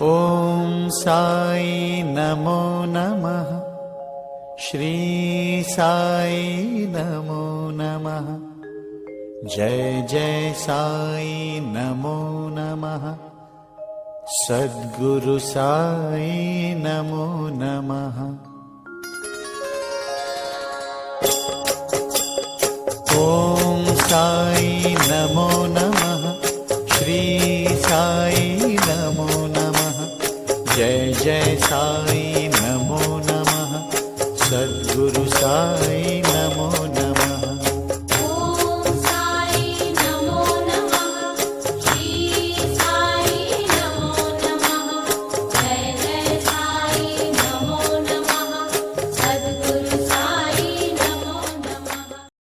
ॐ साई नमो नमः। श्री साई नमो नमः। जय जय साई नमो नमः। सद्गुरु साई नमो नमः। ॐ साई नमो नमः। श्री साई नमो नमः। जय जय साई नमो नमः। सद्गुरु साई